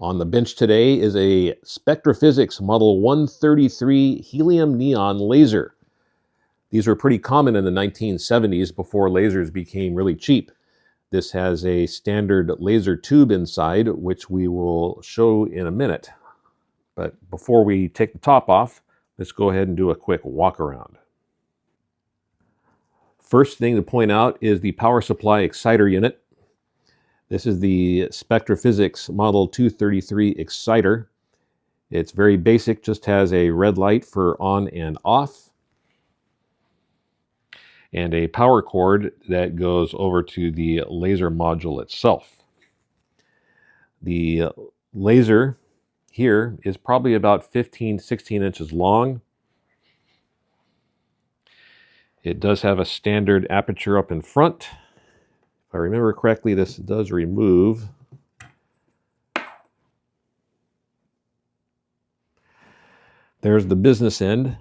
On the bench today is a Spectra Physics Model 133 Helium Neon laser. These were pretty common in the 1970s before lasers became really cheap. This has a standard laser tube inside, which we will show in a minute. But before we take the top off, let's go ahead and do a quick walk around. First thing to point out is the power supply exciter unit. This is the Spectra Physics Model 233 exciter. It's very basic, just has a red light for on and off, and a power cord that goes over to the laser module itself. The laser here is probably about 15-16 inches long. It does have a standard aperture up in front. If I remember correctly, this does remove. There's the business end.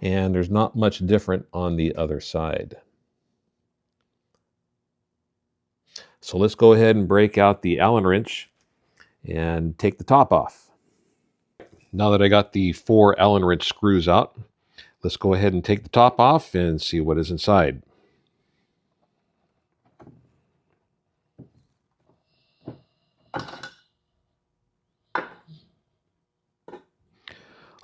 And there's not much different on the other side. So let's go ahead and break out the Allen wrench and take the top off. Now that I got the 4 Allen wrench screws out, let's go ahead and take the top off and see what is inside.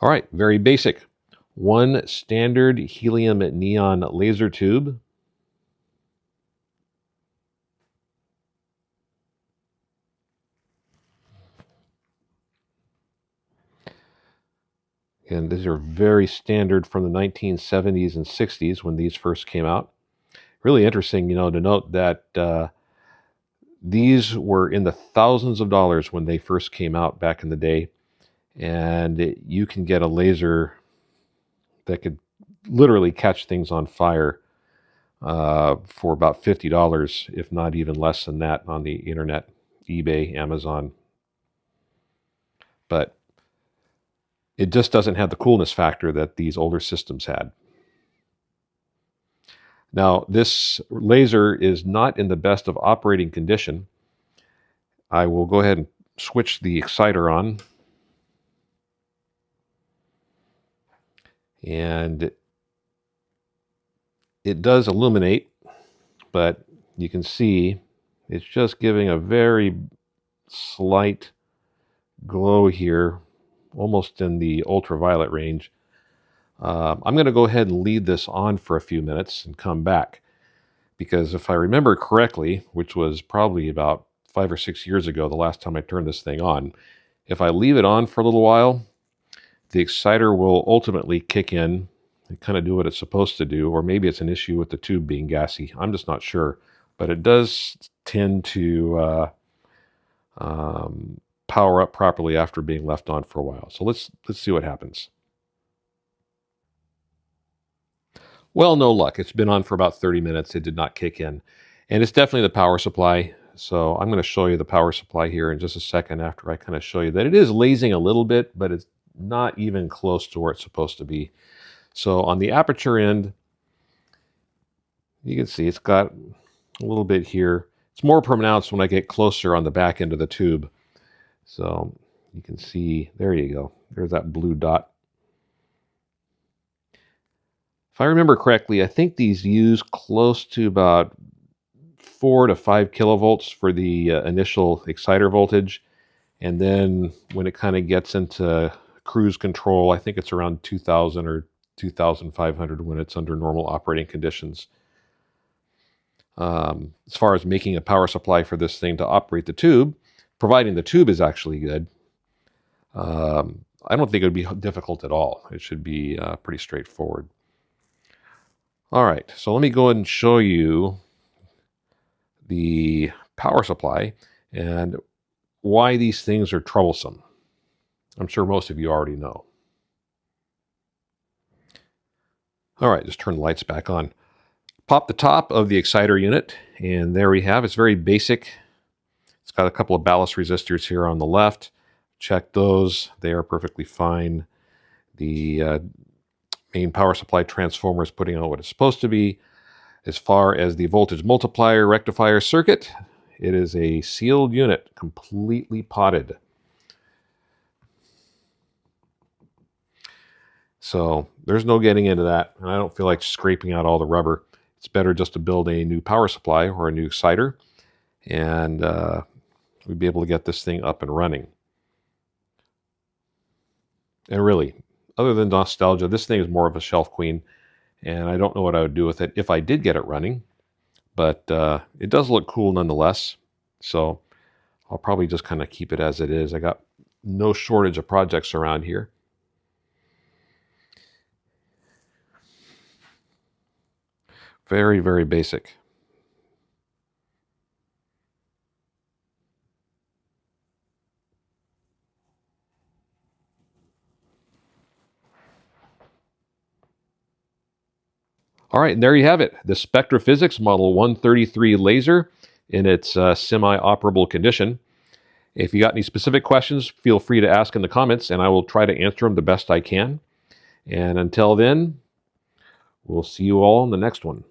All right, very basic. One standard helium neon laser tube. And these are very standard from the 1970s and 60s when these first came out. Really interesting, to note that these were in the thousands of dollars when they first came out back in the day. And you can get a laser that could literally catch things on fire for about $50, if not even less than that, on the internet, eBay, Amazon. But it just doesn't have the coolness factor that these older systems had. Now, this laser is not in the best of operating condition. I will go ahead and switch the exciter on. And it does illuminate, but you can see it's just giving a very slight glow here, almost in the ultraviolet range. I'm going to go ahead and leave this on for a few minutes and come back, because if I remember correctly, which was probably about 5 or 6 years ago, the last time I turned this thing on, if I leave it on for a little while, the exciter will ultimately kick in and kind of do what it's supposed to do, or maybe it's an issue with the tube being gassy. I'm just not sure, but it does tend to power up properly after being left on for a while. So let's see what happens. Well, no luck. It's been on for about 30 minutes. It did not kick in, and it's definitely the power supply. So I'm going to show you the power supply here in just a second after I kind of show you that it is lasing a little bit, but it's not even close to where it's supposed to be. So on the aperture end, you can see it's got a little bit here. It's more pronounced when I get closer on the back end of the tube. So you can see, there you go. There's that blue dot. If I remember correctly, I think these use close to about 4 to 5 kilovolts for the initial exciter voltage. And then when it kind of gets into cruise control, I think it's around 2,000 or 2,500 when it's under normal operating conditions. As far as making a power supply for this thing to operate the tube, providing the tube is actually good, I don't think it would be difficult at all. It should be pretty straightforward. All right, so let me go ahead and show you the power supply and why these things are troublesome. I'm sure most of you already know. All right, just turn the lights back on. Pop the top of the exciter unit, and there we have. It's very basic. It's got a couple of ballast resistors here on the left. Check those. They are perfectly fine. The main power supply transformer is putting out what it's supposed to be. As far as the voltage multiplier rectifier circuit, It is a sealed unit, completely potted. So there's no getting into that, and I don't feel like scraping out all the rubber. It's better just to build a new power supply or a new exciter, and we'd be able to get this thing up and running. And really, other than nostalgia, this thing is more of a shelf queen, and I don't know what I would do with it if I did get it running, but it does look cool nonetheless. So I'll probably just kind of keep it as it is. I got no shortage of projects around here. Very, very basic. All right, and there you have it. The Spectra Physics Model 133 laser in its semi-operable condition. If you got any specific questions, feel free to ask in the comments, and I will try to answer them the best I can. And until then, we'll see you all in the next one.